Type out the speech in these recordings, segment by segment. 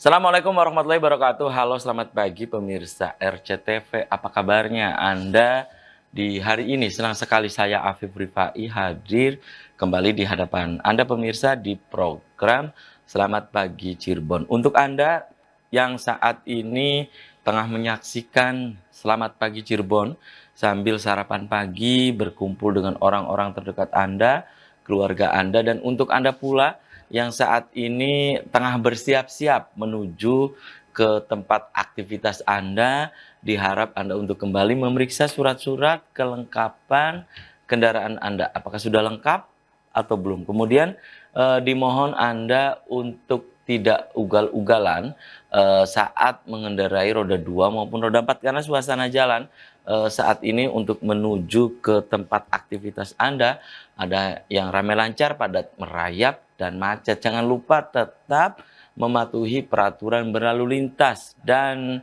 Assalamualaikum warahmatullahi wabarakatuh. Halo, selamat pagi pemirsa RCTV. Apa kabarnya Anda di hari ini? Senang sekali saya Afif Rifai hadir kembali di hadapan Anda pemirsa di program Selamat Pagi Cirebon. Untuk Anda yang saat ini tengah menyaksikan Selamat Pagi Cirebon sambil sarapan pagi, berkumpul dengan orang-orang terdekat Anda, keluarga Anda, dan untuk Anda pula yang saat ini tengah bersiap-siap menuju ke tempat aktivitas Anda, diharap Anda untuk kembali memeriksa surat-surat kelengkapan kendaraan Anda. Apakah sudah lengkap atau belum? Kemudian dimohon Anda untuk tidak ugal-ugalan saat mengendarai roda 2 maupun roda 4 karena suasana jalan saat ini untuk menuju ke tempat aktivitas Anda ada yang ramai lancar, padat merayap, dan macet. Jangan lupa tetap mematuhi peraturan berlalu lintas dan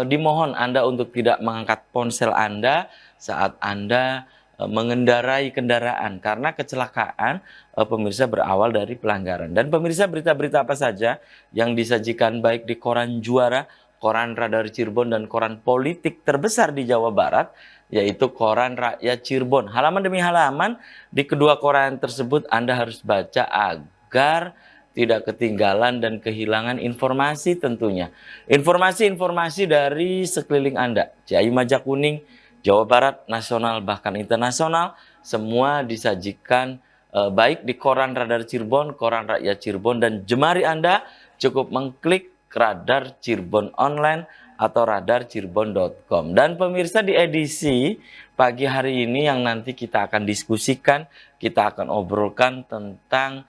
dimohon Anda untuk tidak mengangkat ponsel Anda saat Anda mengendarai kendaraan karena kecelakaan pemirsa berawal dari pelanggaran. Dan pemirsa, berita-berita apa saja yang disajikan baik di koran Juara, koran Radar Cirebon, dan koran politik terbesar di Jawa Barat, yaitu koran Rakyat Cirebon. Halaman demi halaman di kedua koran tersebut Anda harus baca agar tidak ketinggalan dan kehilangan informasi tentunya. Informasi-informasi dari sekeliling Anda, Ciayu Majak Kuning, Jawa Barat, nasional bahkan internasional, semua disajikan baik di koran Radar Cirebon, koran Rakyat Cirebon, dan jemari Anda cukup mengklik Radar Cirebon Online atau radarcirebon.com. Dan pemirsa, di edisi pagi hari ini yang nanti kita akan diskusikan, kita akan obrolkan tentang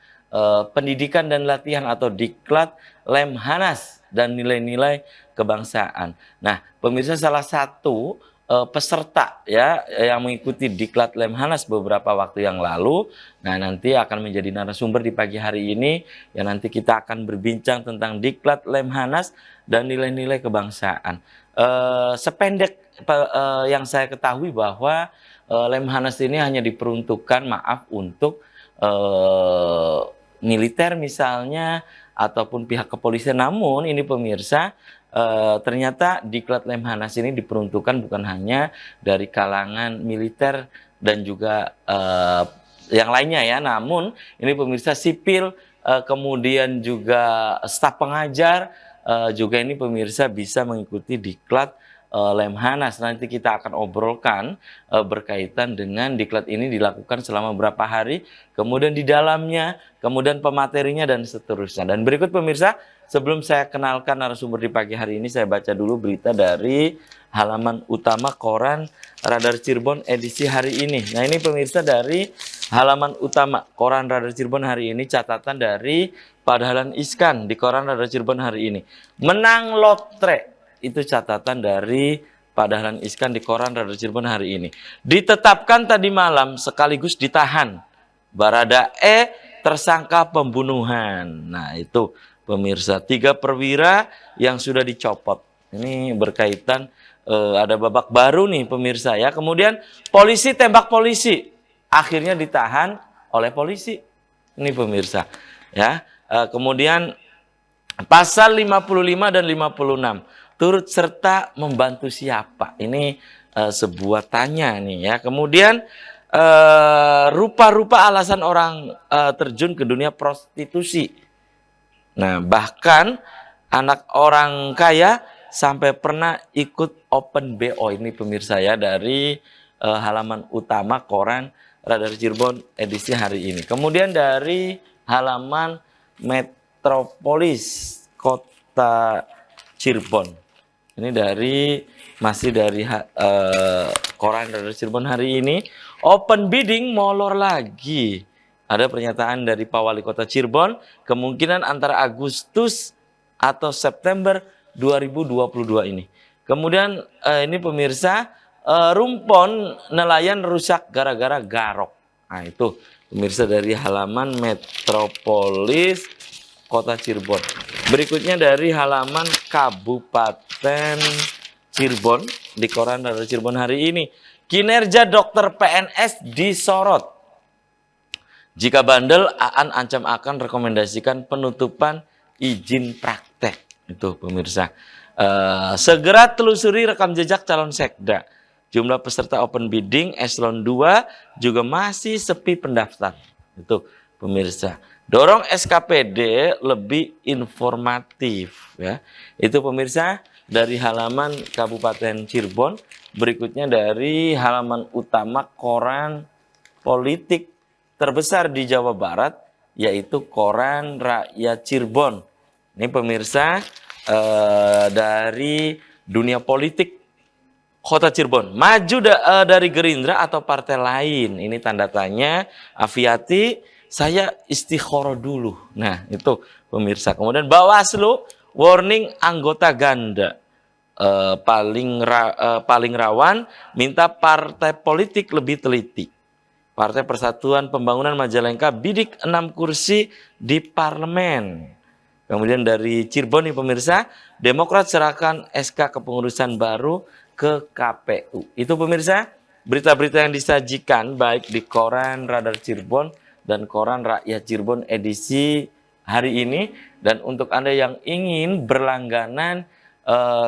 pendidikan dan latihan atau diklat Lemhanas dan nilai-nilai kebangsaan. Nah, pemirsa, salah satu peserta ya yang mengikuti diklat Lemhanas beberapa waktu yang lalu, nah nanti akan menjadi narasumber di pagi hari ini yang nanti kita akan berbincang tentang diklat Lemhanas dan nilai-nilai kebangsaan. Sependek yang saya ketahui bahwa Lemhanas ini hanya diperuntukkan, untuk militer misalnya ataupun pihak kepolisian. Namun ini pemirsa, ternyata diklat Lemhanas ini diperuntukkan bukan hanya dari kalangan militer dan juga yang lainnya ya, namun ini pemirsa sipil, kemudian juga staf pengajar juga ini pemirsa bisa mengikuti diklat Lemhanas. Nanti kita akan obrolkan berkaitan dengan diklat ini dilakukan selama berapa hari, kemudian di dalamnya, kemudian pematerinya, dan seterusnya. Dan berikut pemirsa, sebelum saya kenalkan narasumber di pagi hari ini, saya baca dulu berita dari halaman utama koran Radar Cirebon edisi hari ini. Nah ini pemirsa, dari halaman utama koran Radar Cirebon hari ini, catatan dari Pak Dahlan Iskan di koran Radar Cirebon hari ini. Menang lotre. Itu catatan dari Pak Dahlan Iskan di koran Radar Cirebon hari ini. Ditetapkan tadi malam sekaligus ditahan Baradae tersangka pembunuhan. Nah itu pemirsa, 3 perwira yang sudah dicopot. Ini berkaitan ada babak baru nih pemirsa ya. Kemudian polisi tembak polisi, akhirnya ditahan oleh polisi. Ini pemirsa ya. Kemudian pasal 55 dan 56. Turut serta membantu siapa? Ini sebuah tanya nih ya. Kemudian rupa-rupa alasan orang terjun ke dunia prostitusi. Nah, bahkan anak orang kaya sampai pernah ikut open BO. Ini pemirsa ya, dari halaman utama koran Radar Cirebon edisi hari ini. Kemudian dari halaman Metropolis Kota Cirebon. Ini masih dari koran Radar Cirebon hari ini. Open bidding molor lagi. Ada pernyataan dari Pak Wali Kota Cirebon, kemungkinan antara Agustus atau September 2022 ini. Kemudian ini pemirsa, rumpon nelayan rusak gara-gara garok. Nah itu pemirsa dari halaman Metropolis Kota Cirebon. Berikutnya dari halaman Kabupaten Cirebon di koran Radar Cirebon hari ini. Kinerja dokter PNS disorot. Jika bandel, Aan ancam akan rekomendasikan penutupan izin praktek. Itu pemirsa. Segera telusuri rekam jejak calon sekda. Jumlah peserta open bidding eselon 2 juga masih sepi pendaftar. Itu pemirsa. Dorong SKPD lebih informatif ya. Itu pemirsa dari halaman Kabupaten Cirebon. Berikutnya dari halaman utama koran politik terbesar di Jawa Barat, yaitu Koran Rakyat Cirebon. Ini pemirsa dari dunia politik Kota Cirebon. Maju dari Gerindra atau partai lain. Ini tanda tanya. Afiati, saya istikharah dulu. Nah, itu pemirsa. Kemudian Bawaslu warning anggota ganda. Paling rawan minta partai politik lebih teliti. Partai Persatuan Pembangunan Majalengka bidik 6 kursi di parlemen. Kemudian dari Cirebon nih pemirsa, Demokrat serahkan SK kepengurusan baru ke KPU. Itu pemirsa, berita-berita yang disajikan baik di Koran Radar Cirebon dan Koran Rakyat Cirebon edisi hari ini. Dan untuk Anda yang ingin berlangganan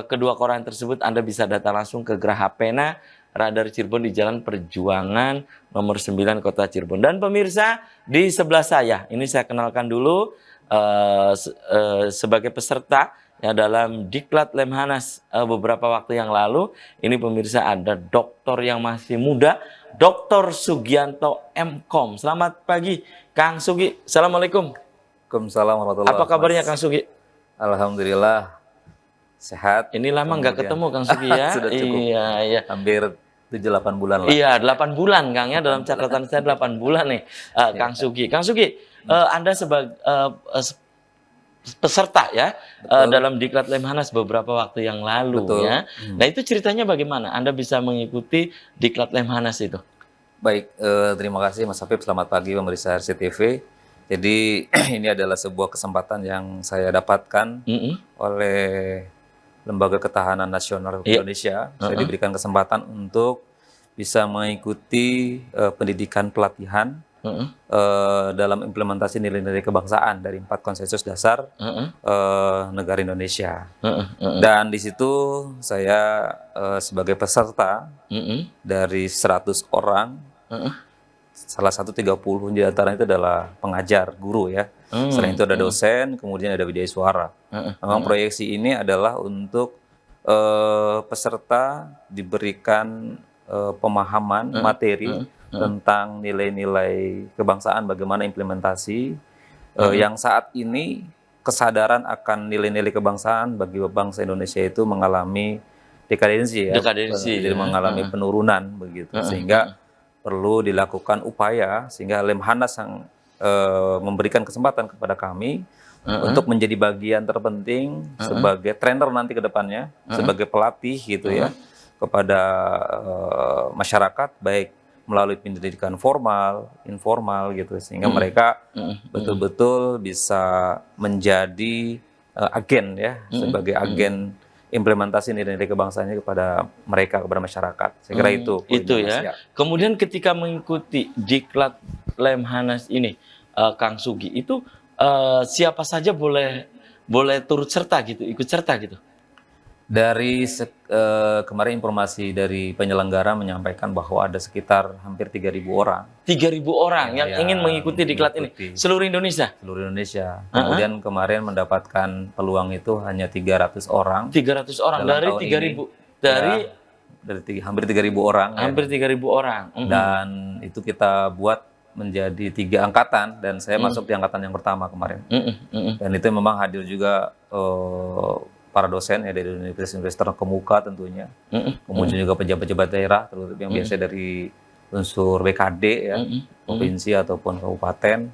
kedua koran tersebut, Anda bisa datang langsung ke Graha Pena Radar Cirebon di Jalan Perjuangan nomor 9 Kota Cirebon. Dan pemirsa, di sebelah saya, ini saya kenalkan dulu sebagai peserta ya dalam Diklat Lemhanas beberapa waktu yang lalu. Ini pemirsa ada doktor yang masih muda, Dr. Sugianto MKom. Selamat pagi Kang Sugi. Assalamualaikum. Waalaikumsalam warahmatullahi Apa kabarnya Kang Sugi? Alhamdulillah sehat. Ini lama nggak ketemu Kang Sugi ya. Sudah cukup. Iya. Hampir 7-8 bulan lah. Iya, 8 bulan Kang ya, dalam catatan saya 8 bulan nih Kang Sugi. Kang Sugi, Anda sebagai peserta ya dalam Diklat Lemhanas beberapa waktu yang lalu. Betul. Ya. Nah, itu ceritanya bagaimana Anda bisa mengikuti Diklat Lemhanas itu? Baik, terima kasih Mas Hafib. Selamat pagi pemirsa RCTV. Jadi ini adalah sebuah kesempatan yang saya dapatkan oleh Lembaga Ketahanan Nasional Indonesia. Saya diberikan kesempatan untuk bisa mengikuti pendidikan pelatihan dalam implementasi nilai-nilai kebangsaan dari 4 konsensus dasar negara Indonesia. Dan di situ saya sebagai peserta dari 100 orang, salah satu 30 di antaranya itu adalah pengajar, guru ya. Selain itu ada dosen, kemudian ada widya suara. Memang proyeksi ini adalah untuk peserta diberikan pemahaman materi tentang nilai-nilai kebangsaan, bagaimana implementasi yang saat ini kesadaran akan nilai-nilai kebangsaan bagi bangsa Indonesia itu mengalami dekadensi ya. Jadi mengalami penurunan begitu. Sehingga perlu dilakukan upaya sehingga Lemhanas yang memberikan kesempatan kepada kami untuk menjadi bagian terpenting sebagai trainer nanti ke depannya, sebagai pelatih gitu ya kepada masyarakat, baik melalui pendidikan formal, informal gitu, sehingga mereka betul-betul bisa menjadi agen ya, sebagai agen implementasi nilai-nilai kebangsaannya kepada mereka, kepada masyarakat. Saya kira itu. Itu ya. Kemudian ketika mengikuti Diklat Lemhanas ini, Kang Sugi, itu siapa saja boleh turut serta gitu, ikut serta gitu? Dari kemarin informasi dari penyelenggara menyampaikan bahwa ada sekitar hampir 3.000 orang. 3.000 orang yang ingin mengikuti Diklat ini? Seluruh Indonesia? Seluruh Indonesia. Kemudian kemarin mendapatkan peluang itu hanya 300 orang. 300 orang dari 3.000? Dari hampir 3.000 orang. Hampir 3.000 orang. Dan itu kita buat menjadi 3 angkatan, dan saya masuk di angkatan yang pertama kemarin. Dan itu memang hadir juga para dosen ya dari universitas terkemuka tentunya, kemudian juga pejabat-pejabat daerah, terutama yang biasa dari unsur BKD ya, provinsi ataupun kabupaten,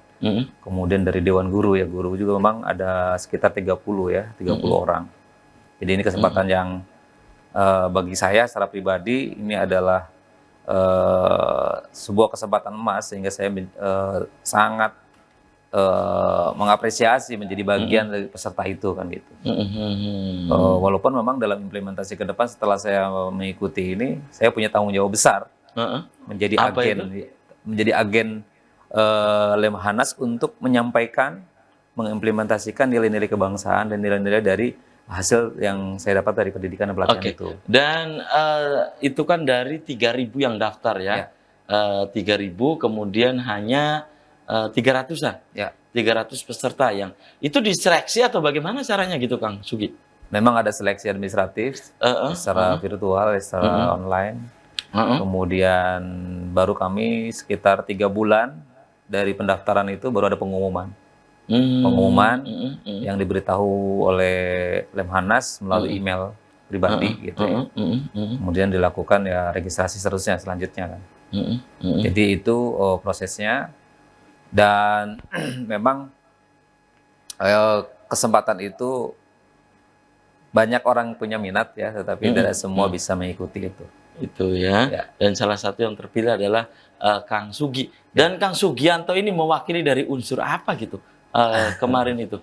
kemudian dari Dewan Guru ya, guru juga memang ada sekitar 30 ya, 30 orang. Jadi ini kesempatan yang bagi saya secara pribadi ini adalah sebuah kesempatan emas, sehingga saya sangat mengapresiasi menjadi bagian dari peserta itu kan gitu. Walaupun memang dalam implementasi ke depan setelah saya mengikuti ini, saya punya tanggung jawab besar menjadi agen Lemhanas untuk menyampaikan, mengimplementasikan nilai-nilai kebangsaan dan nilai-nilai dari hasil yang saya dapat dari pendidikan dan pelatihan Oke. itu. Dan itu kan dari 3.000 yang daftar ya. 3.000 kemudian hanya 300-an. Ya. 300 peserta yang itu diseleksi atau bagaimana caranya gitu Kang Sugi? Memang ada seleksi administratif secara virtual, secara online. Kemudian baru kami sekitar 3 bulan dari pendaftaran itu baru ada pengumuman. Yang diberitahu oleh Lemhanas melalui email pribadi gitu ya. Kemudian dilakukan ya registrasi selanjutnya kan. Jadi itu prosesnya, dan memang kesempatan itu banyak orang punya minat ya, tetapi tidak semua bisa mengikuti itu. Itu ya. Dan salah satu yang terpilih adalah Kang Sugi. Dan Kang Sugianto ini mewakili dari unsur apa gitu kemarin itu?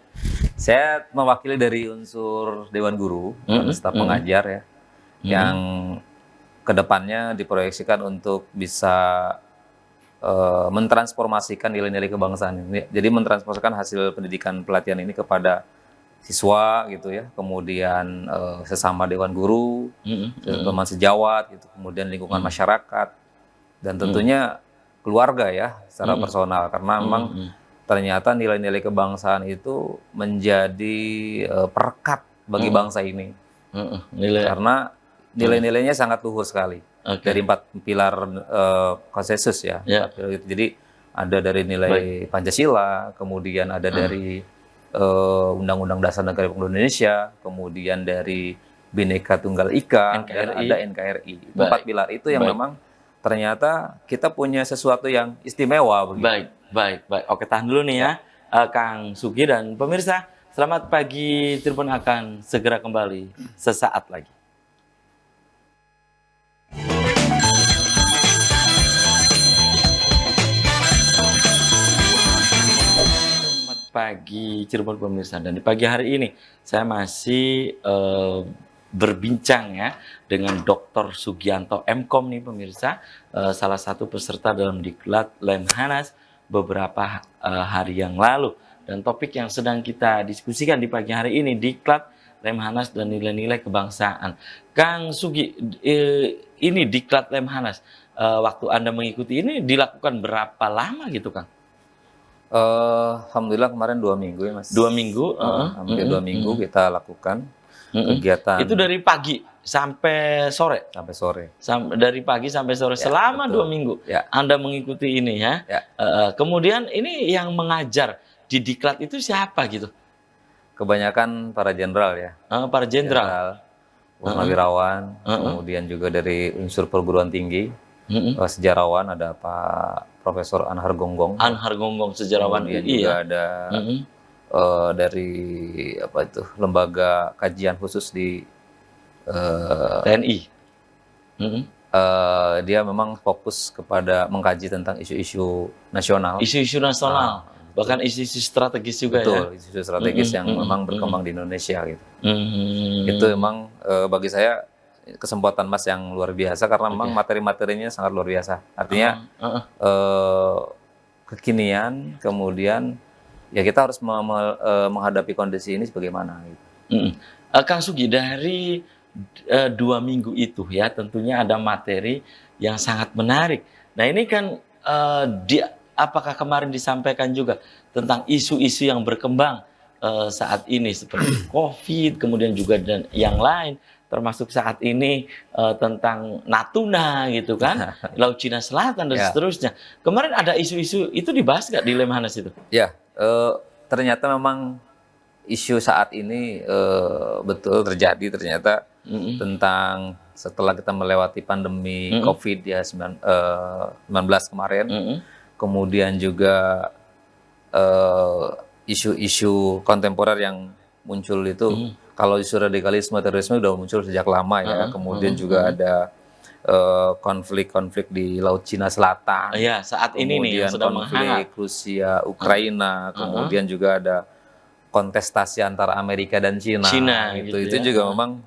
Saya mewakili dari unsur Dewan Guru dan staf pengajar ya, yang kedepannya diproyeksikan untuk bisa mentransformasikan nilai-nilai kebangsaan ini. Jadi mentransformasikan hasil pendidikan pelatihan ini kepada siswa gitu ya, kemudian sesama Dewan Guru, teman sejawat gitu, kemudian lingkungan masyarakat, dan tentunya keluarga ya secara personal, karena memang ternyata nilai-nilai kebangsaan itu menjadi perekat bagi bangsa ini. Karena nilai-nilainya sangat luhur sekali. Dari 4 pilar konsensus ya. Jadi ada dari nilai Pancasila, kemudian ada dari Undang-Undang Dasar Negara Republik Indonesia, kemudian dari Bhinneka Tunggal Ika, dan ada NKRI. 4 pilar itu yang memang ternyata kita punya sesuatu yang istimewa begitu. Baik. Oke, tahan dulu nih ya, Kang Sugi dan pemirsa. Selamat pagi, Tribun akan segera kembali sesaat lagi. Selamat pagi, Cirebon pemirsa. Dan di pagi hari ini saya masih berbincang ya dengan Dr. Sugianto MKom nih pemirsa, salah satu peserta dalam diklat Lemhanas beberapa hari yang lalu, dan topik yang sedang kita diskusikan di pagi hari ini diklat Lemhanas dan nilai-nilai kebangsaan. Kang Sugi, ini diklat Lemhanas, waktu Anda mengikuti ini dilakukan berapa lama gitu Kang? Alhamdulillah kemarin 2 minggu ya Mas. 2 minggu? Hampir 2 minggu kita lakukan kegiatan. Itu dari pagi sampai sore? Sampai sore. Dari pagi sampai sore, selama betul. 2 minggu Ya. Anda mengikuti ini ya. Kemudian ini yang mengajar di diklat itu siapa gitu? Kebanyakan para jenderal ya. Para jenderal. Purnawirawan, kemudian juga dari unsur perguruan tinggi, sejarawan ada Pak Profesor Anhar Gonggong. Anhar Gonggong, sejarawan kemudian UI juga ya. ada dari apa itu lembaga kajian khusus di TNI. Dia memang fokus kepada mengkaji tentang isu-isu nasional. Isu-isu nasional, bahkan isu-isu strategis juga. Betul, isu strategis yang memang berkembang di Indonesia gitu. Itu memang bagi saya kesempatan Mas yang luar biasa, karena memang materi-materinya sangat luar biasa. Artinya kekinian, kemudian ya kita harus menghadapi kondisi ini sebagaimana gitu. Kang Sugi, dari 2 minggu itu ya tentunya ada materi yang sangat menarik. Nah ini kan apakah kemarin disampaikan juga tentang isu-isu yang berkembang saat ini seperti COVID, kemudian juga dan yang lain, termasuk saat ini tentang Natuna gitu kan, Laut Cina Selatan dan seterusnya. Kemarin ada isu-isu itu dibahas nggak di Lemhanas itu? Ya, ternyata memang isu saat ini betul terjadi ternyata tentang setelah kita melewati pandemi COVID ya 19 kemarin, kemudian juga isu-isu kontemporer yang muncul itu, kalau isu radikalisme, terorisme udah muncul sejak lama ya, kemudian juga ada konflik-konflik di Laut Cina Selatan. Ya, saat ini nih yang sedang menghangat. Konflik Rusia, Ukraina, kemudian juga ada kontestasi antara Amerika dan Cina gitu. Itu juga memang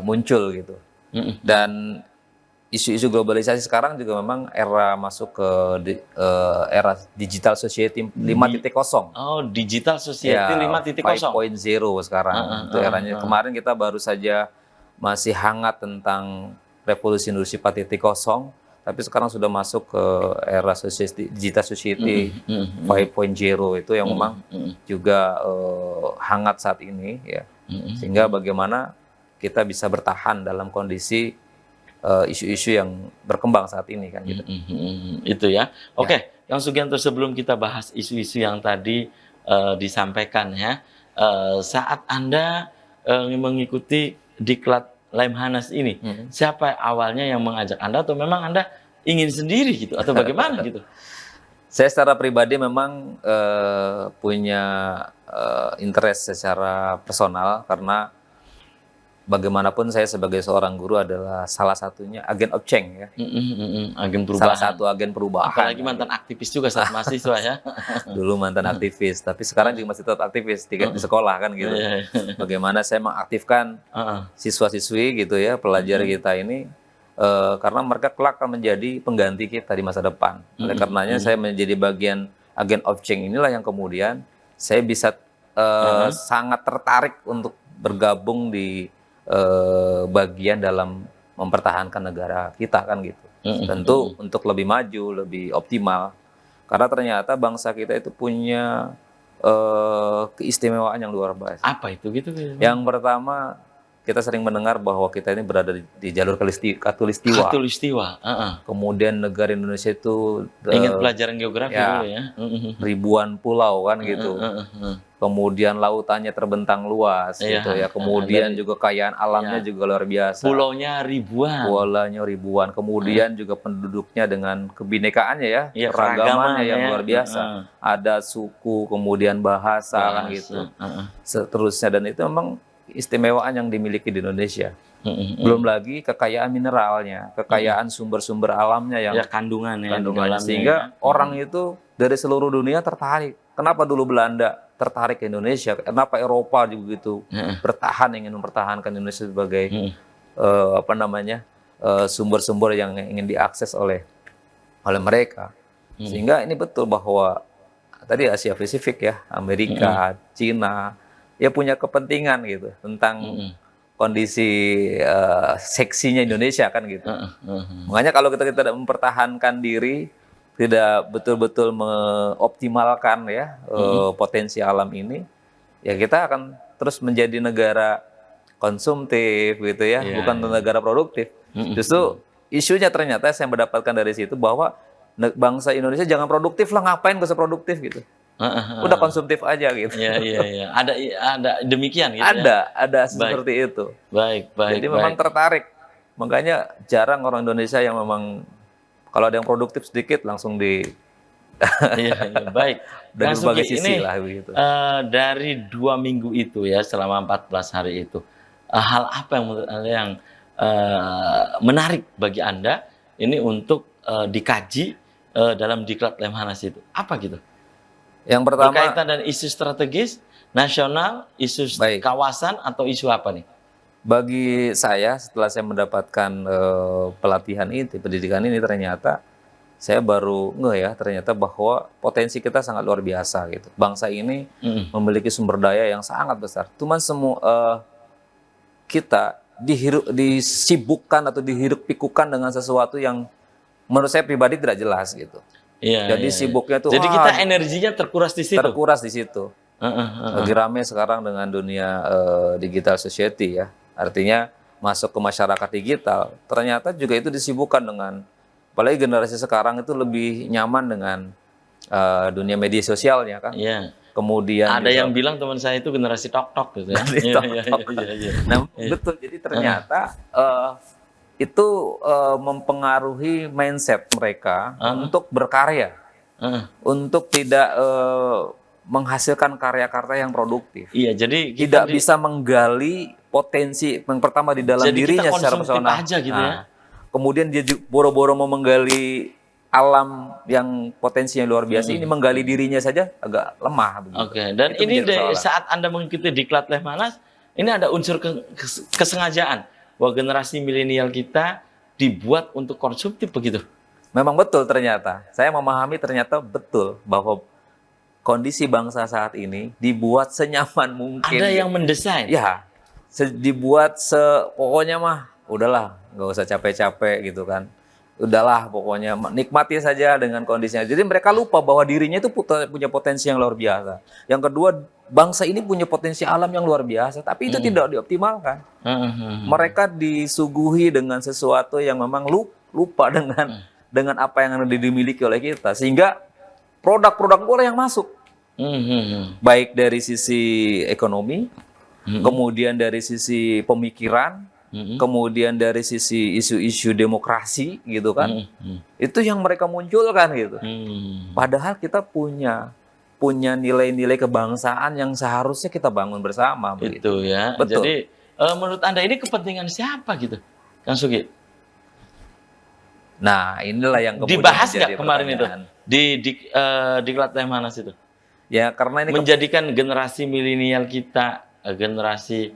muncul gitu. Dan isu-isu globalisasi sekarang juga memang era masuk ke era digital society 5.0. Oh, digital society Ya, 5.0. 5.0 sekarang. Itu eranya. Kemarin kita baru saja masih hangat tentang revolusi industri 4.0, tapi sekarang sudah masuk ke era society, digital society 5.0 itu yang memang juga hangat saat ini ya. Sehingga bagaimana kita bisa bertahan dalam kondisi isu-isu yang berkembang saat ini kan gitu. Itu ya. Oke, Kang Sugianto, sebelum kita bahas isu-isu yang tadi disampaikan ya, saat Anda mengikuti diklat Lemhanas ini, siapa awalnya yang mengajak Anda atau memang Anda ingin sendiri gitu atau bagaimana gitu? Saya secara pribadi memang punya interest secara personal karena bagaimanapun saya sebagai seorang guru adalah salah satunya agen of change ya. Agen perubahan. Salah satu agen perubahan. Apalagi mantan aktivis juga saat mahasiswa ya. Dulu mantan aktivis, tapi sekarang juga masih tetap aktivis di sekolah kan gitu. Bagaimana saya mengaktifkan siswa-siswi gitu ya, pelajar kita ini karena mereka kelak akan menjadi pengganti kita di masa depan. Oleh karenanya saya menjadi bagian agen of change inilah yang kemudian saya bisa sangat tertarik untuk bergabung di bagian dalam mempertahankan negara kita kan gitu. Tentu untuk lebih maju, lebih optimal. Karena ternyata bangsa kita itu punya keistimewaan yang luar biasa. Apa itu gitu? Yang pertama, kita sering mendengar bahwa kita ini berada di jalur khatulistiwa. Khatulistiwa. Kemudian negara Indonesia itu ingat pelajaran geografi dulu ya. Ribuan pulau kan gitu. Kemudian lautannya terbentang luas gitu ya. Kemudian juga kekayaan alamnya juga luar biasa. Pulaunya ribuan. Pulaunya ribuan. Kemudian juga penduduknya dengan kebinekaannya ya, keragamannya yang luar biasa. Ada suku, kemudian bahasa kan gitu. Seterusnya, dan itu memang istimewaan yang dimiliki di Indonesia. Belum lagi kekayaan mineralnya, kekayaan sumber-sumber alamnya yang kandungannya. Sehingga orang itu dari seluruh dunia tertarik. Kenapa dulu Belanda tertarik ke Indonesia? Kenapa Eropa juga gitu ingin mempertahankan Indonesia sebagai sumber-sumber yang ingin diakses oleh mereka. Sehingga ini betul bahwa tadi Asia Pasifik ya, Amerika, Cina ya punya kepentingan gitu tentang kondisi seksinya Indonesia kan gitu. Makanya kalau kita tidak mempertahankan diri, tidak betul-betul mengoptimalkan ya potensi alam ini, ya kita akan terus menjadi negara konsumtif gitu ya, bukan negara produktif. Justru isunya ternyata saya mendapatkan dari situ bahwa bangsa Indonesia jangan produktif lah, ngapain gak usah produktif gitu. Udah konsumtif aja gitu. Iya. Ada demikian gitu ada seperti itu. Baik. Jadi memang tertarik. Makanya jarang orang Indonesia yang memang kalau ada yang produktif sedikit langsung di baik. dari berbagai sisi lah begitu. Dari 2 minggu itu ya, selama 14 hari itu, hal apa yang menurut Anda yang menarik bagi Anda ini untuk dikaji dalam diklat Lemhanas itu? Apa gitu? Yang pertama berkaitan dengan isu strategis, nasional, isu kawasan, atau isu apa nih? Bagi saya, setelah saya mendapatkan pelatihan ini, pendidikan ini, ternyata saya baru ternyata bahwa potensi kita sangat luar biasa gitu. Bangsa ini memiliki sumber daya yang sangat besar. Cuman semua kita disibukkan atau dihiruk-pikukan dengan sesuatu yang menurut saya pribadi tidak jelas gitu. Jadi sibuknya tuh. Jadi kita energinya terkuras di situ. Lagi rame sekarang dengan dunia digital society ya. Artinya masuk ke masyarakat digital. Ternyata juga itu disibukkan dengan, apalagi generasi sekarang itu lebih nyaman dengan dunia media sosialnya kan. Kemudian ada yang bilang teman saya itu generasi tok-tok gitu ya. Nah, betul. Jadi ternyata itu mempengaruhi mindset mereka untuk berkarya, untuk tidak menghasilkan karya-karya yang produktif. Jadi tidak bisa menggali potensi yang pertama di dalam dirinya secara personal. Aja gitu ya. Kemudian dia boro-boro mau menggali alam yang potensinya luar biasa, ini menggali dirinya saja agak lemah. Dan itu ini saat Anda mengikuti diklat Lemhanas, ini ada unsur kesengajaan bahwa generasi milenial kita dibuat untuk konsumtif begitu. Memang betul ternyata. Saya memahami ternyata betul bahwa kondisi bangsa saat ini dibuat senyaman mungkin. Ada yang mendesain. Ya, dibuat pokoknya mah udahlah, nggak usah capek-capek gitu kan. Udahlah pokoknya nikmati saja dengan kondisinya. Jadi mereka lupa bahwa dirinya itu punya potensi yang luar biasa. Yang kedua, bangsa ini punya potensi alam yang luar biasa, tapi itu tidak dioptimalkan. Mereka disuguhi dengan sesuatu yang memang lupa dengan apa yang dimiliki oleh kita, sehingga produk-produk boleh yang masuk, baik dari sisi ekonomi, kemudian dari sisi pemikiran, kemudian dari sisi isu-isu demokrasi, gitu kan? Itu yang mereka munculkan gitu. Padahal kita punya nilai-nilai kebangsaan yang seharusnya kita bangun bersama. Itu ya. Betul. Jadi menurut Anda ini kepentingan siapa gitu, Kang Sugi? Nah, inilah yang kemudian dibahas menjadi nggak kemarin itu pertanyaan. di Klat Lemhanas itu? Ya, karena ini Menjadikan generasi milenial kita, generasi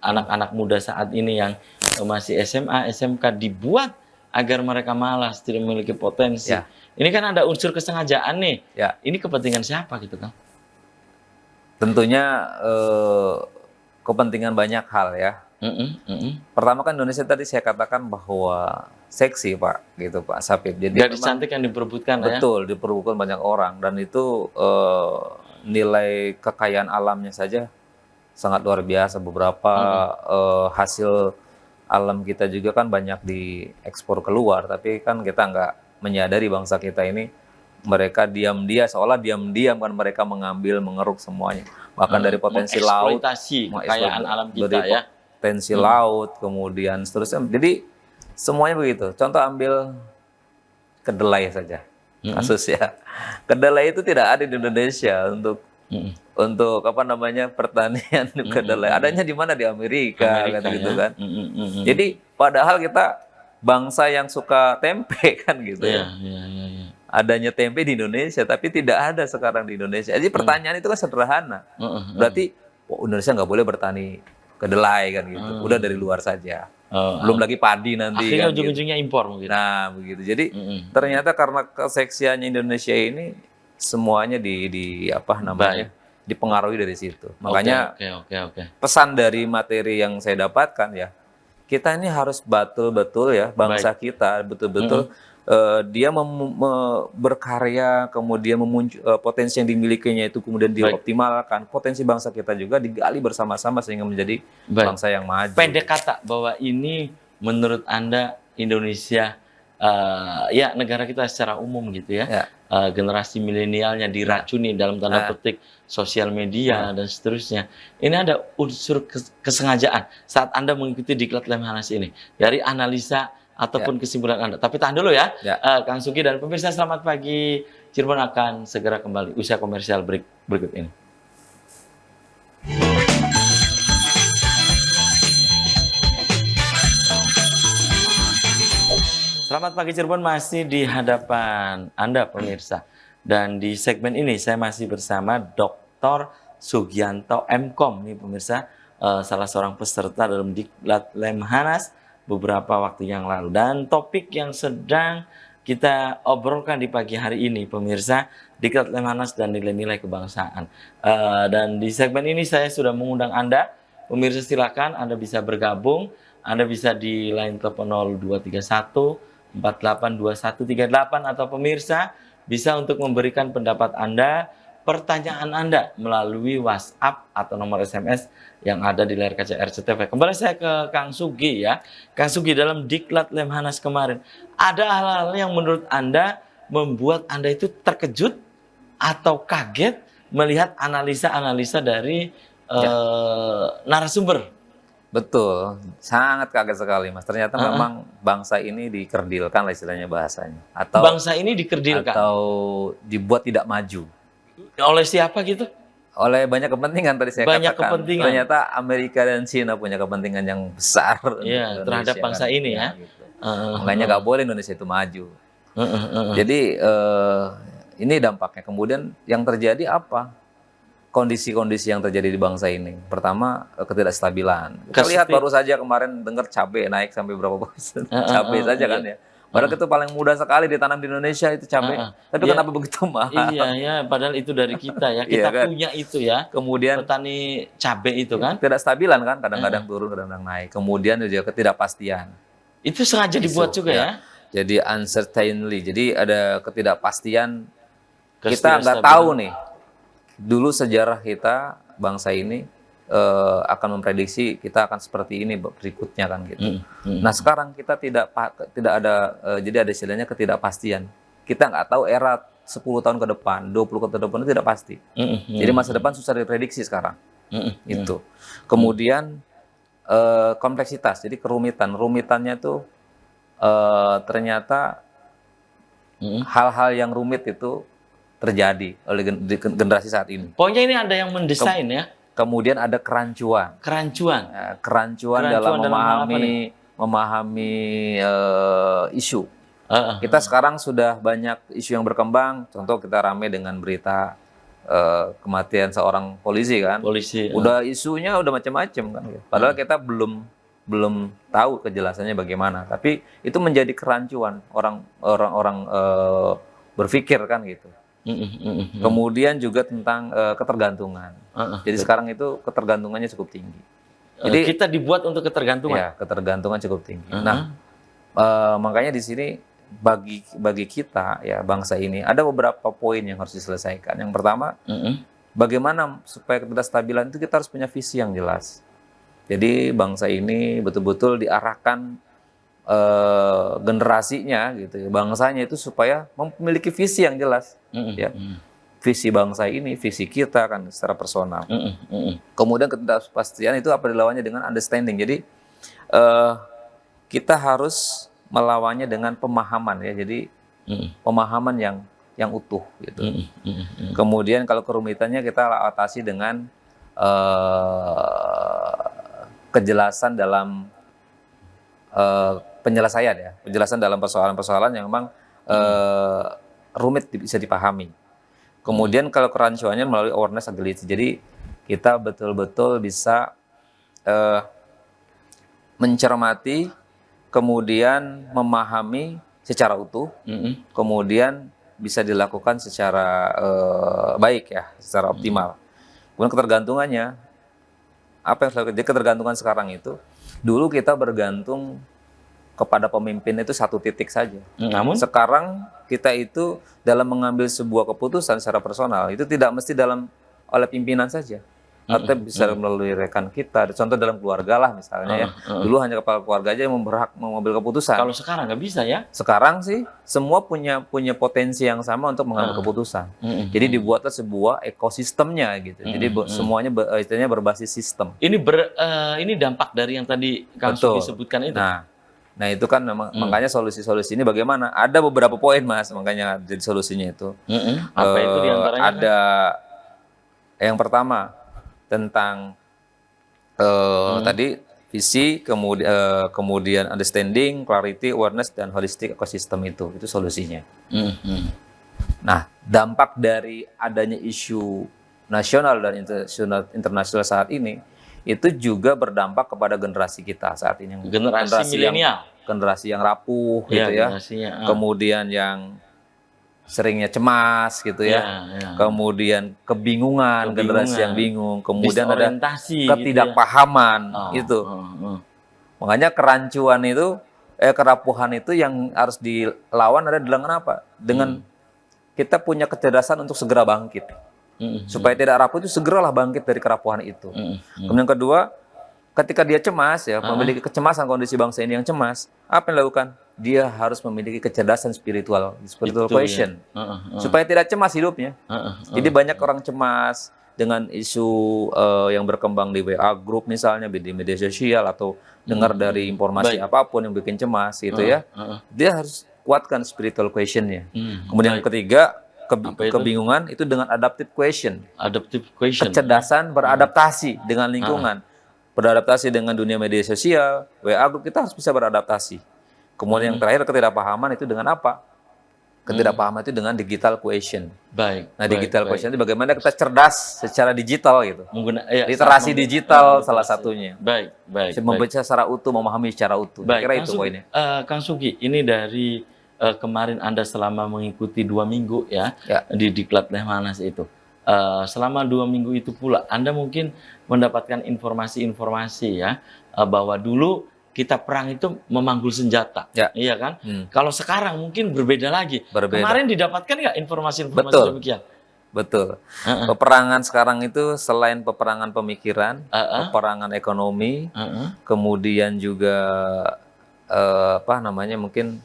anak-anak muda saat ini yang masih SMA, SMK dibuat agar mereka malas, tidak memiliki potensi. Ya. Ini kan ada unsur kesengajaan nih. Ya. Ini kepentingan siapa gitu kan? Tentunya kepentingan banyak hal ya. Pertama kan Indonesia tadi saya katakan bahwa seksi Pak, gitu Pak Sapip. Jadi gadis cantik yang diperebutkan ya. Betul, diperebutkan banyak orang, dan itu nilai kekayaan alamnya saja sangat luar biasa. Beberapa hasil alam kita juga kan banyak diekspor keluar, tapi kan kita nggak menyadari bangsa kita ini, mereka seolah diam-diam kan mereka mengeruk semuanya. Bahkan dari potensi laut, eksploitasi kekayaan alam kita dari ya. Potensi laut, kemudian seterusnya. Jadi semuanya begitu. Contoh ambil kedelai saja, kasus ya. Kedelai itu tidak ada di Indonesia untuk apa namanya pertanian kedelai. Adanya di mana? Di Amerika kan gitu kan. Jadi padahal kita bangsa yang suka tempe kan gitu ya. Adanya tempe di Indonesia, tapi tidak ada sekarang di Indonesia. Jadi pertanyaan itu kan sederhana. Berarti Indonesia nggak boleh bertani kedelai kan gitu. Udah dari luar saja. Belum lagi padi nanti. Akhirnya kan, ujung-ujungnya impor mungkin. Nah begitu. Jadi ternyata karena keseksiannya Indonesia ini semuanya apa namanya dipengaruhi dari situ. Makanya pesan dari materi yang saya dapatkan ya, kita ini harus betul-betul ya bangsa kita betul-betul dia berkarya, kemudian potensi yang dimilikinya itu kemudian dioptimalkan. Potensi bangsa kita juga digali bersama-sama sehingga menjadi bangsa yang maju. Pendek kata bahwa ini menurut Anda Indonesia, ya negara kita secara umum gitu ya, generasi milenialnya diracuni dalam tanda petik sosial media dan seterusnya. Ini ada unsur kesengajaan saat Anda mengikuti Diklat Lemhanas ini dari analisa ataupun kesimpulan Anda. Tapi tahan dulu ya, Kang Sugi dan pemirsa. Selamat pagi, Cirebon akan segera kembali usaha komersial berikut ini. Selamat pagi Cirebon, masih di hadapan Anda pemirsa. Dan di segmen ini saya masih bersama Dr. Sugianto MKom nih pemirsa, salah seorang peserta dalam Diklat Lemhanas beberapa waktu yang lalu. Dan topik yang sedang kita obrolkan di pagi hari ini pemirsa, Diklat Lemhanas dan nilai-nilai kebangsaan. Dan di segmen ini saya sudah mengundang Anda, pemirsa silakan Anda bisa bergabung. Anda bisa di line telepon 0231 482138 atau pemirsa bisa untuk memberikan pendapat Anda, pertanyaan Anda melalui WhatsApp atau nomor SMS yang ada di layar kaca RCTV. Kembali saya ke Kang Sugi ya. Kang Sugi, dalam Diklat Lemhanas kemarin, ada hal-hal yang menurut Anda membuat Anda itu terkejut atau kaget melihat analisa-analisa dari narasumber? Betul, sangat kaget sekali Mas. Ternyata memang bangsa ini dikerdilkan lah istilahnya bahasanya. Atau bangsa ini dikerdilkan? Atau dibuat tidak maju. Oleh siapa gitu? Oleh banyak kepentingan tadi saya banyak katakan. Kepentingan. Ternyata Amerika dan Cina punya kepentingan yang besar terhadap bangsa kan, ini ya. Gitu. Makanya nggak boleh Indonesia itu maju. Jadi ini dampaknya. Kemudian yang terjadi apa? kondisi-kondisi yang terjadi di bangsa ini. Pertama, ketidakstabilan. Kita lihat baru saja kemarin dengar cabai naik sampai berapa persen. Cabai saja kan ya. Padahal itu paling mudah sekali ditanam di Indonesia itu cabai. Tapi kenapa begitu mahal? Iya ya, padahal itu dari kita ya. Kita kan? punya itu ya. Kemudian petani cabai itu kan. Tidak stabilan kan, kadang-kadang turun, kadang-kadang naik. Kemudian juga ketidakpastian. Itu sengaja dibuat juga ya. Jadi uncertainty. Jadi ada ketidakpastian. Kita nggak tahu nih. Dulu sejarah kita bangsa ini akan memprediksi kita akan seperti ini berikutnya kan gitu. Nah sekarang kita tidak ada jadi ada istilahnya ketidakpastian. Kita nggak tahu era 10 tahun ke depan, 20 tahun ke depan itu tidak pasti. Jadi masa depan susah diprediksi sekarang. Itu. Kemudian kompleksitas, jadi rumitannya tuh ternyata hal-hal yang rumit itu terjadi oleh generasi saat ini. Pokoknya ini ada yang mendesain ya. Kemudian ada kerancuan. Kerancuan dalam memahami isu. Kita sekarang sudah banyak isu yang berkembang. Contoh kita rame dengan berita kematian seorang polisi kan. Udah isunya udah macam-macam kan. Padahal kita belum tahu kejelasannya bagaimana. Tapi itu menjadi kerancuan orang-orang berpikir kan gitu. Kemudian juga tentang ketergantungan. Jadi sekarang itu ketergantungannya cukup tinggi. Jadi kita dibuat untuk ketergantungan. Ya, ketergantungan cukup tinggi. Nah, makanya di sini bagi kita ya bangsa ini ada beberapa poin yang harus diselesaikan. Yang pertama, bagaimana supaya ketidakstabilan itu kita harus punya visi yang jelas. Jadi bangsa ini betul-betul diarahkan generasinya gitu ya, bangsanya itu supaya memiliki visi yang jelas ya. Visi bangsa ini, visi kita kan secara personal. Kemudian ketidakpastian itu apa dilawannya dengan understanding. Jadi kita harus melawannya dengan pemahaman ya. Jadi pemahaman yang utuh gitu. Kemudian kalau kerumitannya kita atasi dengan kejelasan dalam penyelesaian ya, penjelasan dalam persoalan-persoalan yang memang rumit bisa dipahami. Kemudian kalau kerancuannya melalui awareness ability, jadi kita betul-betul bisa mencermati, kemudian memahami secara utuh, kemudian bisa dilakukan secara baik ya, secara optimal. Kemudian ketergantungannya, apa yang selalu ketergantungan sekarang itu, dulu kita bergantung kepada pemimpin itu satu titik saja. Namun sekarang kita itu dalam mengambil sebuah keputusan secara personal itu tidak mesti oleh pimpinan saja, atau bisa melalui rekan kita. Contoh dalam keluarga lah misalnya ya. Dulu hanya kepala keluarga aja yang berhak mengambil keputusan. Kalau sekarang nggak bisa ya. Sekarang sih semua punya potensi yang sama untuk mengambil keputusan. Jadi dibuatlah sebuah ekosistemnya gitu. Jadi semuanya istilahnya berbasis sistem. Ini dampak dari yang tadi Kang Sugi sebutkan itu. Nah itu kan makanya solusi-solusi ini bagaimana? Ada beberapa poin Mas, makanya jadi solusinya itu. Apa itu diantaranya? Ada yang pertama tentang tadi visi, kemudian understanding, clarity, awareness, dan holistic ecosystem itu solusinya. Nah dampak dari adanya isu nasional dan internasional saat ini itu juga berdampak kepada generasi kita saat ini. Generasi milenial. Generasi yang rapuh gitu ya. Kemudian yang seringnya cemas gitu ya. Kemudian kebingungan, generasi yang bingung. Kemudian ada ketidakpahaman gitu. Makanya kerancuan itu, kerapuhan itu yang harus dilawan ada dengan apa? Dengan kita punya kecerdasan untuk segera bangkit. Supaya tidak rapuh itu segeralah bangkit dari kerapuhan itu. Kemudian kedua, ketika dia cemas ya, memiliki kecemasan, kondisi bangsa ini yang cemas, apa yang dilakukan? Dia harus memiliki kecerdasan spiritual question, supaya tidak cemas hidupnya. Jadi banyak orang cemas dengan isu yang berkembang di WA group misalnya, di media sosial, atau dengar dari informasi apapun yang bikin cemas gitu ya. Dia harus kuatkan spiritual questionnya. Kemudian yang ketiga, kebingungan itu dengan adaptive question. Kecerdasan beradaptasi dengan lingkungan. Beradaptasi dengan dunia media sosial, WA group, kita harus bisa beradaptasi. Kemudian yang terakhir ketidakpahaman itu dengan apa? ketidakpahaman itu dengan digital quotient. Baik. Nah, digital quotient itu bagaimana kita cerdas secara digital gitu. Literasi saat digital salah satunya. Baik, baik. Membaca secara utuh, memahami secara utuh. Baik, Kira itu poinnya. Kang Sugi, ini dari kemarin Anda selama mengikuti 2 minggu ya, di Diklat Lemhanas itu. Selama 2 minggu itu pula Anda mungkin mendapatkan informasi-informasi ya, bahwa dulu kita perang itu memanggul senjata, iya kan? Kalau sekarang mungkin berbeda lagi. Kemarin didapatkan nggak informasi-informasi demikian? Betul. Peperangan sekarang itu selain peperangan pemikiran, peperangan ekonomi, kemudian juga mungkin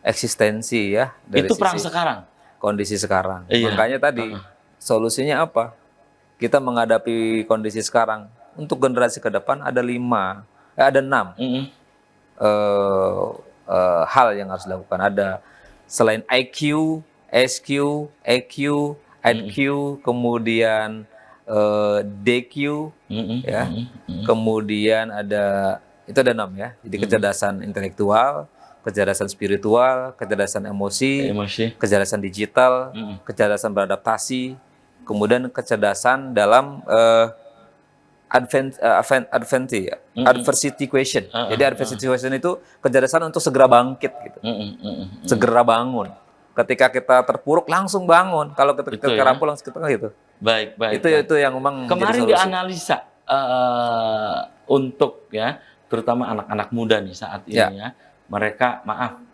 eksistensi ya. Dari itu perang sekarang. Kondisi sekarang. Makanya tadi solusinya apa? Kita menghadapi kondisi sekarang. Untuk generasi ke depan ada 6 hal yang harus dilakukan. Ada selain IQ, SQ, EQ, IQ, kemudian DQ, kemudian ada 6 ya. Jadi kecerdasan intelektual, kecerdasan spiritual, kecerdasan emosi, kecerdasan digital, kecerdasan beradaptasi, kemudian kecerdasan dalam adversity question. Jadi adversity question itu kecerdasan untuk segera bangkit gitu. Segera bangun. Ketika kita terpuruk langsung bangun. Kalau kita kerampul langsung kita gitu. Baik. Itu yang memang kemarin dianalisa untuk ya, terutama anak-anak muda nih saat ini ya. Mereka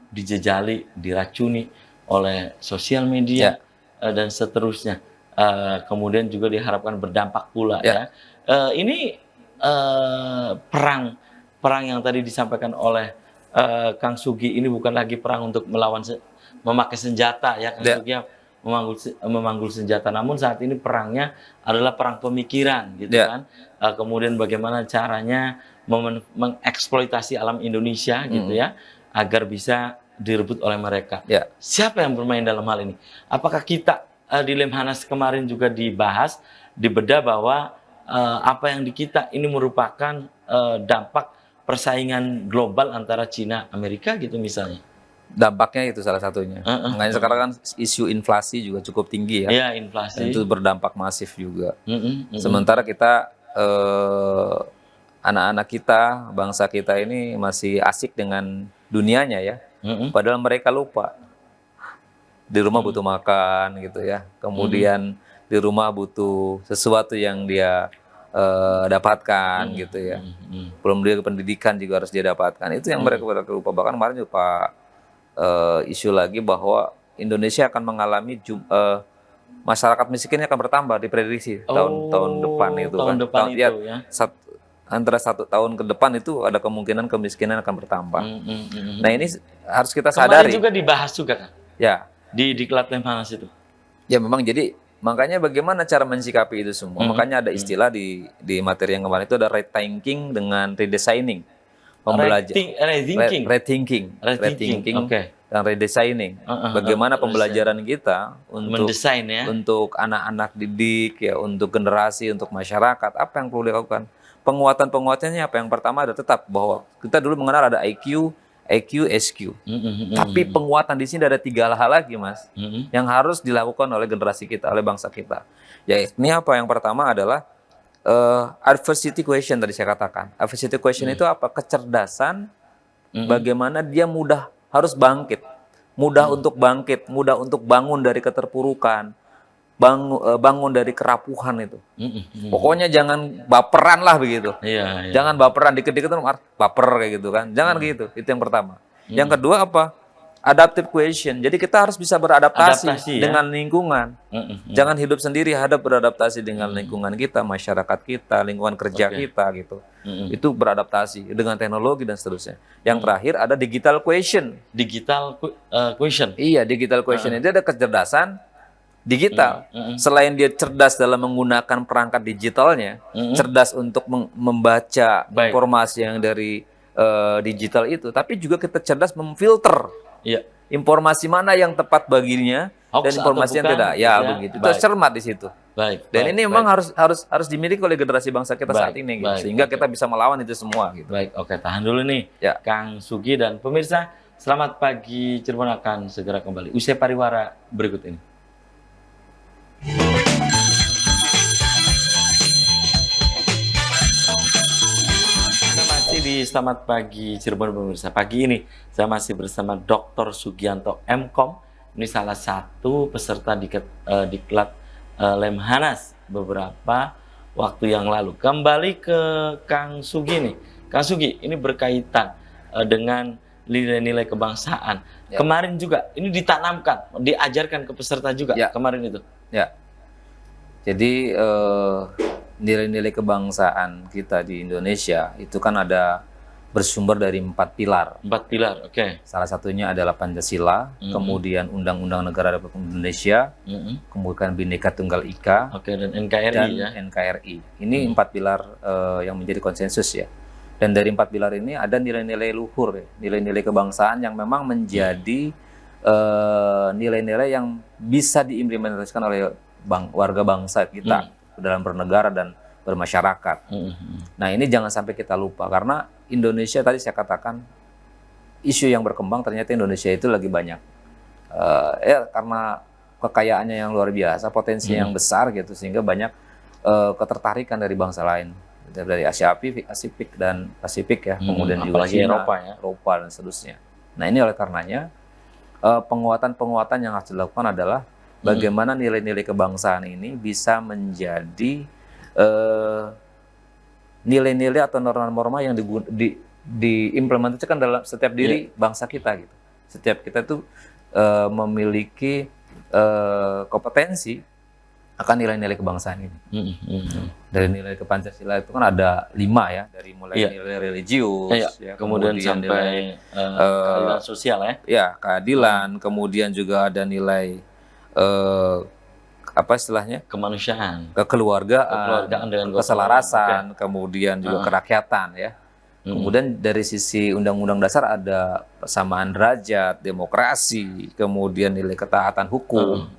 dijejali, diracuni oleh sosial media dan seterusnya. Kemudian juga diharapkan berdampak pula ya. Ini perang yang tadi disampaikan oleh Kang Sugi ini bukan lagi perang untuk memakai senjata ya, Kang Sugi memanggul senjata, namun saat ini perangnya adalah perang pemikiran gitu kan. Kemudian bagaimana caranya mengeksploitasi alam Indonesia gitu ya, agar bisa direbut oleh mereka. Siapa yang bermain dalam hal ini? Apakah kita di Lemhanas kemarin juga dibahas, dibedah bahwa apa yang di kita ini merupakan dampak persaingan global antara Cina Amerika gitu misalnya. Dampaknya itu salah satunya. Makanya sekarang kan isu inflasi juga cukup tinggi ya. Iya, inflasi. Dan itu berdampak masif juga. Sementara kita anak-anak kita, bangsa kita ini masih asik dengan dunianya ya. Padahal mereka lupa. Di rumah butuh makan gitu ya. Kemudian di rumah butuh sesuatu yang dia dapatkan gitu ya. Belum dia pendidikan juga harus dia dapatkan. Itu yang mereka lupa. Bahkan kemarin juga Pak isu lagi bahwa Indonesia akan mengalami masyarakat miskinnya akan bertambah diprediksi tahun depan itu tahun kan. Depan itu ya. Antara 1 tahun ke depan itu ada kemungkinan kemiskinan akan bertambah. Nah ini harus kita sadari. Kemarin juga dibahas juga kan? Ya. Di Diklat Lemhanas itu. Ya memang jadi makanya bagaimana cara mensikapi itu semua. Makanya ada istilah di materi yang kemarin itu ada rethinking dengan redesigning. Rethinking dan redesigning. Bagaimana pembelajaran kita untuk mendesain ya, untuk anak-anak didik ya, untuk generasi, untuk masyarakat, apa yang perlu dilakukan? Penguatannya apa? Yang pertama ada tetap bahwa kita dulu mengenal ada IQ, EQ, SQ. Tapi penguatan di sini ada 3 hal lagi, Mas, yang harus dilakukan oleh generasi kita, oleh bangsa kita. Ya, ini apa? Yang pertama adalah adversity question tadi saya katakan. Adversity question itu apa? Kecerdasan, bagaimana dia harus bangkit, mudah untuk bangkit, mudah untuk bangun dari keterpurukan, bangun dari kerapuhan itu. Pokoknya jangan baperan lah begitu. Jangan baperan, dikit-dikit baper kayak gitu kan. Jangan gitu. Itu yang pertama. Yang kedua apa? Adaptive question. Jadi kita harus bisa beradaptasi dengan lingkungan. Jangan hidup sendiri, beradaptasi dengan lingkungan kita, masyarakat kita, lingkungan kerja kita gitu. Itu beradaptasi dengan teknologi dan seterusnya. Yang terakhir ada digital question. Digital question. Iya, digital question itu ada kecerdasan digital. Selain dia cerdas dalam menggunakan perangkat digitalnya, cerdas untuk membaca informasi yang dari digital itu, tapi juga kita cerdas memfilter informasi mana yang tepat baginya dan informasi yang tidak. Ya, begitu. Itu cermat di situ. Dan ini memang harus dimiliki oleh generasi bangsa kita saat ini, gitu. Sehingga kita bisa melawan itu semua. Gitu. Tahan dulu nih, Kang Sugi dan pemirsa. Selamat pagi Cirebon akan segera kembali usai pariwara berikut ini. Anda masih di Selamat Pagi Cirebon pemirsa. Pagi ini saya masih bersama Dr. Sugianto MKom. Ini salah satu peserta diklat Lemhanas beberapa waktu yang lalu. Kembali ke Kang Sugi nih. Kang Sugi, ini berkaitan dengan nilai-nilai kebangsaan. Ya. Kemarin juga ini ditanamkan, diajarkan ke peserta juga Ya. kemarin itu. Ya, jadi nilai-nilai kebangsaan kita di Indonesia itu kan ada bersumber dari 4 pilar. 4 pilar, oke. Salah satunya adalah Pancasila, kemudian Undang-Undang Negara Republik Indonesia, kemudian Bhinneka Tunggal Ika, Oke, dan NKRI dan ya. NKRI. Ini 4 pilar yang menjadi konsensus ya. Dan dari 4 pilar ini ada nilai-nilai luhur, ya, nilai-nilai kebangsaan yang memang menjadi nilai-nilai yang bisa diimplementasikan oleh warga bangsa kita dalam bernegara dan bermasyarakat. Nah, ini jangan sampai kita lupa karena Indonesia tadi saya katakan isu yang berkembang ternyata Indonesia itu lagi banyak ya karena kekayaannya yang luar biasa, potensi yang besar gitu sehingga banyak ketertarikan dari bangsa lain dari Asia Pasifik dan Pasifik ya, kemudian juga apalagi Cina, Eropa ya. dan seterusnya. Nah, ini oleh karenanya penguatan-penguatan yang harus dilakukan adalah bagaimana nilai-nilai kebangsaan ini bisa menjadi nilai-nilai atau norma-norma yang diimplementasikan dalam setiap diri bangsa kita gitu. Setiap kita itu memiliki kompetensi akan nilai-nilai kebangsaan ini. Dari nilai Pancasila itu kan ada 5 ya, dari mulai nilai religius, ya, kemudian sampai keadilan sosial ya. Ya, keadilan, kemudian juga ada nilai apa istilahnya? Kemanusiaan, kekeluargaan dengan keselarasan, kemudian juga kerakyatan ya. Kemudian dari sisi Undang-Undang Dasar ada persamaan derajat, demokrasi, kemudian nilai ketaatan hukum.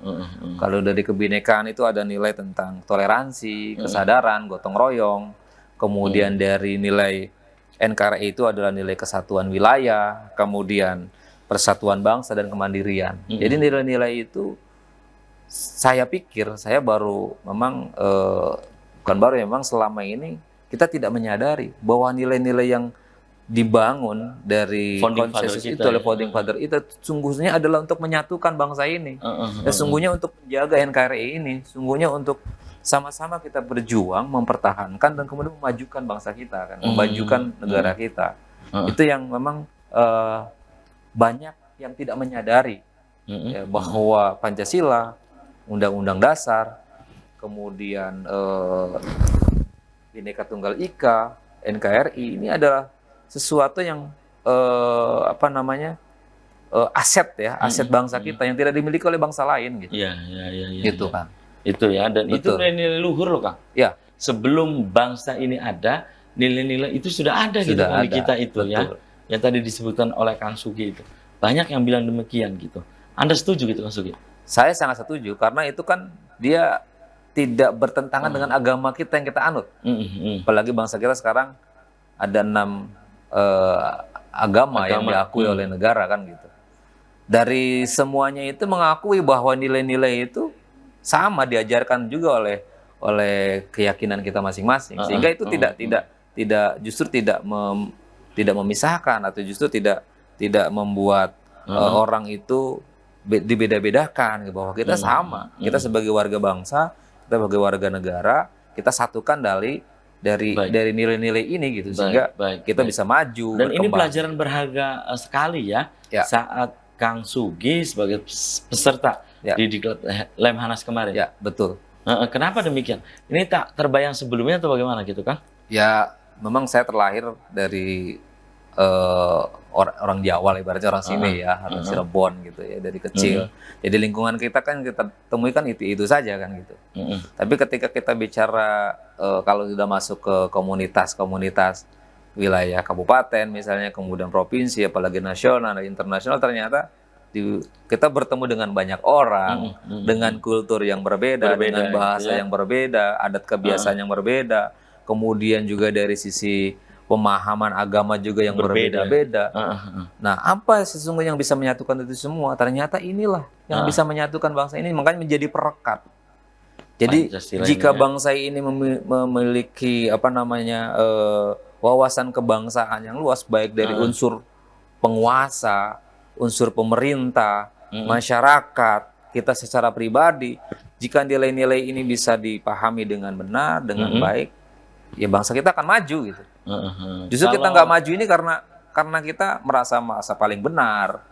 Kalau dari kebinekaan itu ada nilai tentang toleransi, kesadaran, gotong royong. Kemudian dari nilai NKRI itu adalah nilai kesatuan wilayah, kemudian persatuan bangsa dan kemandirian. Jadi nilai-nilai itu saya pikir saya baru memang bukan baru memang selama ini kita tidak menyadari bahwa nilai-nilai yang dibangun dari konsensus itu oleh founding father itu sungguhnya adalah untuk menyatukan bangsa ini. Dan sungguhnya untuk menjaga NKRI ini, sungguhnya untuk sama-sama kita berjuang mempertahankan dan kemudian memajukan bangsa kita kan, memajukan negara kita. Itu yang memang banyak yang tidak menyadari ya, bahwa Pancasila, Undang-Undang Dasar, kemudian Bhinneka Tunggal Ika, NKRI ini adalah sesuatu yang aset ya, aset bangsa kita yang tidak dimiliki oleh bangsa lain gitu. Iya. Gitu kan. Itu ya, dan Betul. itu nilai-nilai luhur loh Kang. Ya, Sebelum bangsa ini ada, nilai-nilai itu sudah ada gitu Sudah kan di ada, kita itu ya. betul. Yang tadi disebutkan oleh Kang Sugi itu. Banyak yang bilang demikian gitu. Anda setuju gitu Kang Sugi? saya sangat setuju karena itu kan dia tidak bertentangan dengan agama kita yang kita anut. Apalagi bangsa kita sekarang ada 6 agama yang diakui oleh negara kan gitu. Dari semuanya itu mengakui bahwa nilai-nilai itu sama diajarkan juga oleh keyakinan kita masing-masing, sehingga itu tidak memisahkan atau justru tidak membuat orang itu dibeda-bedakan bahwa kita sama, kita sebagai warga bangsa, kita sebagai warga negara, kita satukan dari nilai-nilai ini gitu sehingga kita bisa maju. Dan ini berkembang. pelajaran berharga sekali ya, saat Kang Sugi sebagai peserta di Diklat Lemhanas kemarin. Ya, betul. Kenapa demikian? Ini tak terbayang sebelumnya atau bagaimana gitu Kang? Ya, memang saya terlahir dari orang Jawa lah, ibaratnya orang sini ya, orang Cirebon gitu ya, dari kecil. Jadi lingkungan kita kan kita temui kan itu saja kan gitu. Tapi ketika kita bicara kalau sudah masuk ke komunitas wilayah kabupaten misalnya, kemudian provinsi, apalagi nasional dan internasional, ternyata kita bertemu dengan banyak orang dengan kultur yang berbeda dengan bahasa yang berbeda, adat kebiasaan yang berbeda, kemudian juga dari sisi pemahaman agama juga yang berbeda-beda. Nah, apa sesungguhnya yang bisa menyatukan itu semua? Ternyata inilah yang bisa menyatukan bangsa ini, makanya menjadi perekat. Jadi jika bangsa ini memiliki apa namanya wawasan kebangsaan yang luas, baik dari unsur penguasa, unsur pemerintah, masyarakat, kita secara pribadi, jika nilai-nilai ini bisa dipahami dengan benar, dengan baik, ya bangsa kita akan maju gitu. Justru kita nggak maju ini karena kita merasa paling benar,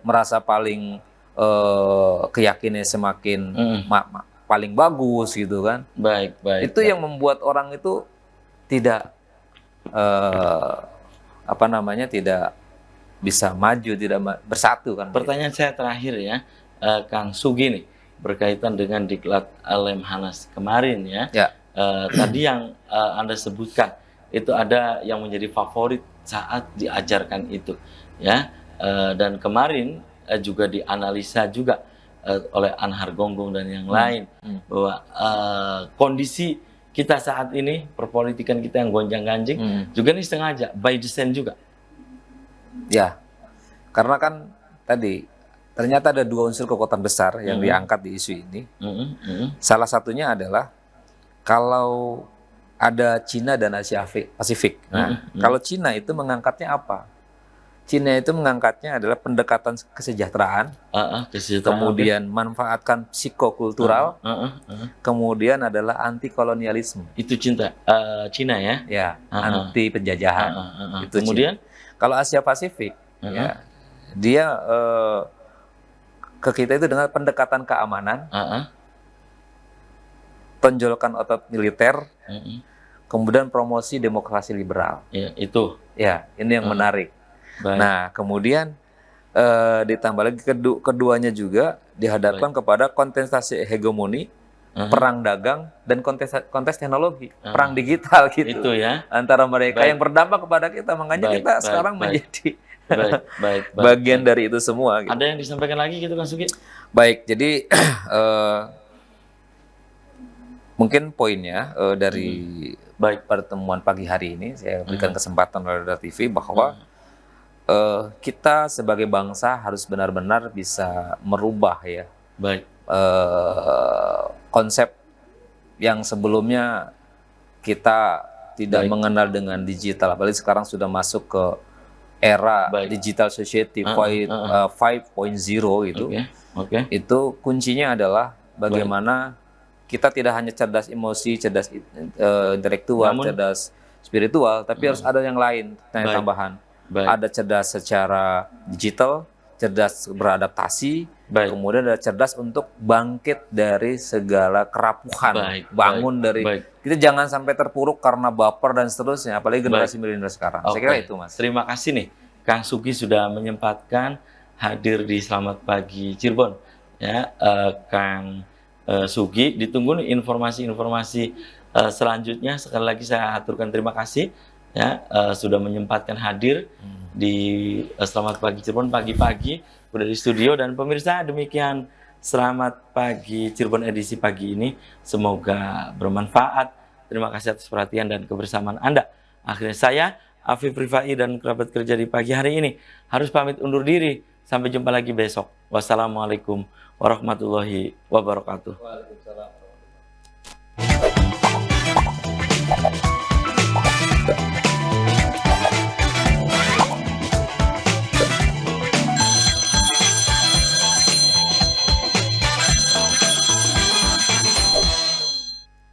merasa paling keyakinannya semakin paling bagus gitu kan. Itu yang membuat orang itu tidak apa namanya, tidak bisa maju, tidak bersatu kan. Pertanyaan saya terakhir ya, Kang Sugi nih, berkaitan dengan Diklat Lemhanas kemarin ya. Tadi yang Anda sebutkan itu ada yang menjadi favorit saat diajarkan itu ya, dan kemarin juga dianalisa juga oleh Anhar Gonggong dan yang lain bahwa kondisi kita saat ini, perpolitikan kita yang gonjang-ganjing juga ini sengaja by design juga. Ya, karena kan tadi ternyata ada dua unsur kekuatan besar yang diangkat di isu ini. Salah satunya adalah kalau ada Cina dan Asia Pasifik. Nah, kalau Cina itu mengangkatnya apa? Cina itu mengangkatnya adalah pendekatan kesejahteraan, kemudian manfaatkan psikokultural, kemudian adalah anti kolonialisme. Itu Cina ya? Ya, anti penjajahan. Itu kemudian Cina. Kalau Asia Pasifik, ya, dia ke kita itu dengan pendekatan keamanan, tonjolkan otot militer, kemudian promosi demokrasi liberal. Ya, itu. Ya, ini yang menarik. Nah, kemudian ditambah lagi keduanya juga dihadapkan kepada kontestasi hegemoni, perang dagang, dan kontes teknologi, perang digital gitu. Itu ya. Antara mereka yang berdampak kepada kita, makanya kita sekarang menjadi bagian dari itu semua. Gitu. Ada yang disampaikan lagi gitu Kang Sugi? Baik, jadi mungkin poinnya dari pertemuan pagi hari ini saya berikan kesempatan oleh Radar TV bahwa kita sebagai bangsa harus benar-benar bisa merubah ya konsep yang sebelumnya kita tidak mengenal dengan digital, apalagi sekarang sudah masuk ke era digital society 5.0 gitu. Itu kuncinya adalah bagaimana kita tidak hanya cerdas emosi, cerdas intelektual, cerdas spiritual, tapi harus ada yang lain, tambahan. Ada cerdas secara digital, cerdas beradaptasi, kemudian ada cerdas untuk bangkit dari segala kerapuhan, bangun dari kita jangan sampai terpuruk karena baper dan seterusnya, apalagi generasi milenial sekarang. Saya kira itu, Mas. Terima kasih nih, Kang Sugi sudah menyempatkan hadir di Selamat Pagi Cirebon. Ya, Kang Sugi, ditunggu nih informasi-informasi selanjutnya. Sekali lagi saya aturkan terima kasih. Ya, sudah menyempatkan hadir di Selamat Pagi Cirebon pagi-pagi udah di studio. Dan pemirsa, demikian Selamat Pagi Cirebon edisi pagi ini, semoga bermanfaat. Terima kasih atas perhatian dan kebersamaan Anda. Akhirnya saya Afif Rifai dan kerabat kerja di pagi hari ini harus pamit undur diri. Sampai jumpa lagi besok. Wassalamualaikum warahmatullahi wabarakatuh. Waalaikumsalam.